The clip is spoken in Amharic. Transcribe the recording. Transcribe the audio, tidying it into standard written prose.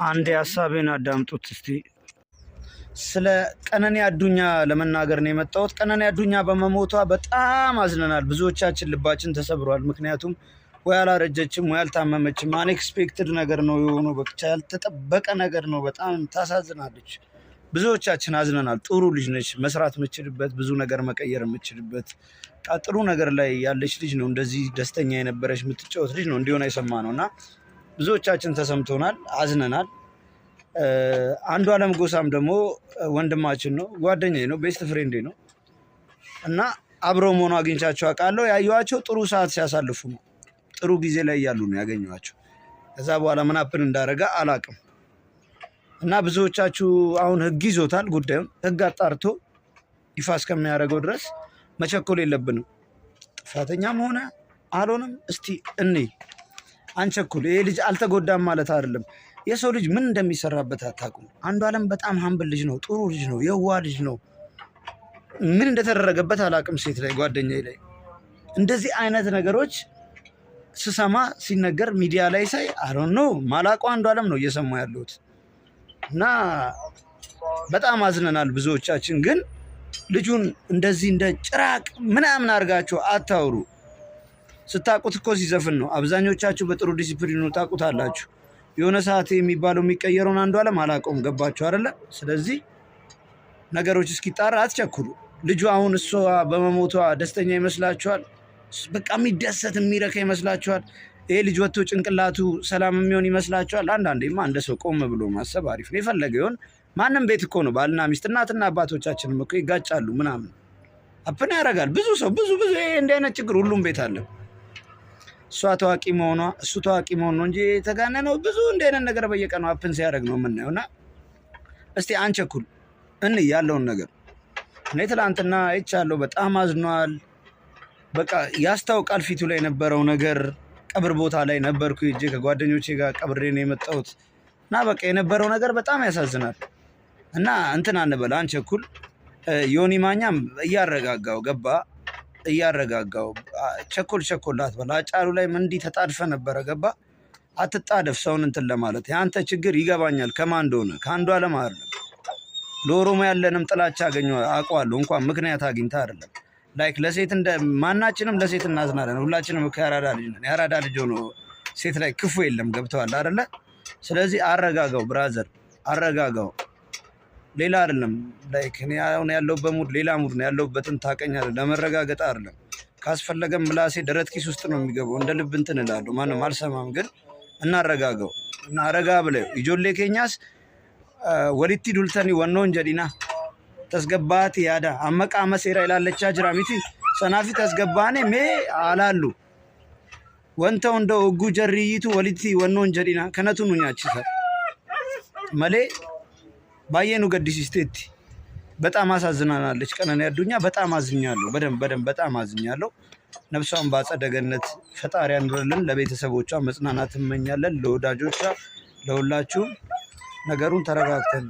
አንድ ሐሳቤን አዳምጡት እስቲ። ስለ ቀነኒ አዱኛ ለመናገር ነው የመጣሁት። ቀነኒ አዱኛ በመሞቷ በጣም አዝነናል። ብዙዎቻችን ልባችን ተሰብሯል። ምክንያቱም ወይ አላረጀችም ወይ አልታመመችም። አንኤክስፔክትድ ነገር ነው የሆነው። በቃ ያልተጠበቀ ነገር ነው። በጣም ታሳዝናለች። ብዙዎቻችን አዝነናል። ጥሩ ልጅ ነች፣ መስራት የምችልበት ብዙ ነገር መቀየር የምችልበት ጥሩ ነገር ላይ ያለች ልጅ ነው። እንደዚህ ደስተኛ የነበረች የምትጫወት ልጅ ነው እንዲሆን አይሰማ ነውና ብዙዎቻችን ተሰምቶናል፣ አዝነናል። አንዱዓለም ጎሳም ደግሞ ወንድማችን ነው፣ ጓደኛዬ ነው፣ ቤስት ፍሬንዴ ነው እና አብረው መሆኑ አግኝቻቸው አውቃለሁ። ያየኋቸው ጥሩ ሰዓት ሲያሳልፉ ነው፣ ጥሩ ጊዜ ላይ እያሉ ነው ያገኘኋቸው። ከዛ በኋላ ምን አፕን እንዳደረገ አላውቅም። እና ብዙዎቻችሁ አሁን ህግ ይዞታል ጉዳዩን። ህግ አጣርቶ ይፋ እስከሚያደርገው ድረስ መቸኮል የለብንም። ጥፋተኛም ሆነ አልሆነም እስቲ እኔ አንቸኩል። ይሄ ልጅ አልተጎዳም ማለት አይደለም። የሰው ልጅ ምን እንደሚሰራበት አታውቁም። አንዱዓለም በጣም ሀምብል ልጅ ነው፣ ጥሩ ልጅ ነው፣ የዋህ ልጅ ነው። ምን እንደተደረገበት አላውቅም። ሴት ላይ ጓደኛዬ ላይ እንደዚህ አይነት ነገሮች ስሰማ ሲነገር ሚዲያ ላይ ሳይ አሮን ነው ማላውቀው አንዱዓለም ነው እየሰማ ያለሁት እና በጣም አዝነናል ብዙዎቻችን። ግን ልጁን እንደዚህ እንደ ጭራቅ ምናምን አድርጋችሁ አታውሩ። ስታቁት እኮ ሲዘፍን ነው። አብዛኞቻችሁ በጥሩ ዲሲፕሊኑ ታቁታላችሁ። የሆነ ሰዓት የሚባለው የሚቀየረውን አንዱዓለም አላውቀውም። ገባችሁ አይደለ? ስለዚህ ነገሮች እስኪጣራ አትቸኩሉ። ልጁ አሁን እሷ በመሞቷ ደስተኛ ይመስላችኋል? በቃ የሚደሰት የሚረካ ይመስላችኋል? ይሄ ልጅ ወጥቶ ጭንቅላቱ ሰላም የሚሆን ይመስላችኋል? አንዳንዴማ እንደ ሰው ቆም ብሎ ማሰብ አሪፍ ነው። የፈለገ ይሆን ማንም ቤት እኮ ነው ባልና ሚስት፣ እናትና አባቶቻችንም እኮ ይጋጫሉ ምናምን አፕን ያደርጋል። ብዙ ሰው ብዙ እንዲህ አይነት ችግር ሁሉም ቤት አለ። እሷ ታዋቂ መሆኗ እሱ ታዋቂ መሆኑ እንጂ የተጋነነው ብዙ እንዲህ አይነት ነገር በየቀኑ አፕን ሲያደርግ ነው የምናየው። እና እስቲ አንቸኩል ያለውን ነገር እኔ ትላንትና አይቻለሁ። በጣም አዝኗል። በቃ ያስታውቃል ፊቱ ላይ የነበረው ነገር። ቀብር ቦታ ላይ ነበርኩ ሄጄ ከጓደኞቼ ጋር ቀብሬ ነው የመጣሁት እና በቃ የነበረው ነገር በጣም ያሳዝናል። እና እንትን አንበል፣ አንቸኩል። ዮኒ ማኛም እያረጋጋው ገባ፣ እያረጋጋው ቸኮል አትበል። አጫሉ ላይ እንዲህ ተጣድፈ ነበረ ገባ። አትጣደፍ ሰውን እንትን ለማለት። የአንተ ችግር ይገባኛል ከማን እንደሆነ፣ ከአንዱዓለም አይደለም። ለኦሮሞ ያለንም ጥላቻ አውቀዋለሁ። እንኳን ምክንያት አግኝታ አይደለም። ላይክ ለሴት እንደ ማናችንም ለሴት እናዝናለን። ሁላችንም ከያራዳ ልጅ ነን። ያራዳ ልጅ ሆኖ ሴት ላይ ክፉ የለም። ገብተዋል አይደለ? ስለዚህ አረጋጋው ብራዘር፣ አረጋጋው። ሌላ አይደለም። ላይክ እኔ አሁን ያለሁበት ሙድ ሌላ ሙድ ነው። ያለሁበትን ታውቀኛለህ። ለመረጋገጥ አይደለም። ካስፈለገም ምላሴ ደረት ኪስ ውስጥ ነው የሚገባው። እንደ ልብ እንትን እላለሁ። ማንም አልሰማም። ግን እናረጋጋው እና አረጋ ብለው ኢጆሌ ኬኛስ ወሊቲ ዱልተኒ ወኖን ጀዲና ተስገባት ያዳ አመቃ መሴራ ይላለቻ ጅራሚቲ ሰናፊ ተስገባኔ ሜ አላሉ ወንተው እንደው እጉ ጀሪይቱ ወሊቲ ወኖን ጀዲና ከነቱ ኑኛችሳ መሌ ባየኑ ገዲሲስቴቲ በጣም አሳዝናናለች ቀነኒ አዱኛ። በጣም አዝኛለሁ። በደንብ በጣም አዝኛለሁ። ነፍሷን በአጸደ ገነት ፈጣሪ ያኑርልን። ለቤተሰቦቿ መጽናናት እመኛለን። ለወዳጆቿ ለሁላችሁም ነገሩን ተረጋግተን